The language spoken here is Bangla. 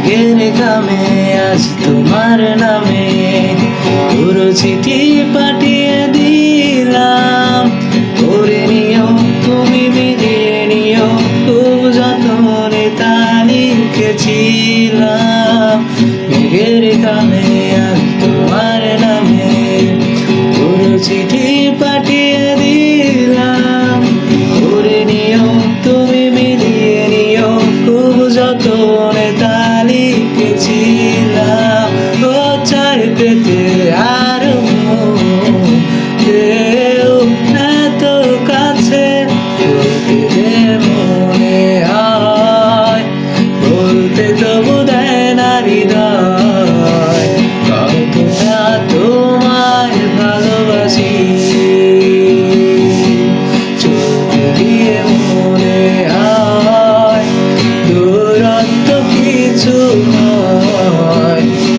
মেঘের কামে আজ তোমার নামে পুরো চিঠি পাঠিয়ে দিলাম। করে নিও তুমি মিলিয়ে নিও, খুব যতনে তা লিখেছিলাম। মেঘের কামে আজ তোমার নামে পুরো চিঠি পাঠিয়ে দিলাম। করে নিও তুমি মিলিয়ে নিও, খুব যতনে তা লিখেছিলাম। ও চাই পেতে আরো কেউ এত কাছে, বলতে যে মনে হয়, বলতে তবু দেয় না হৃদয়, কতটা তোমায় ভালোবাসি। চোখ দিয়ে মনে হয় দূরত্ব কিছু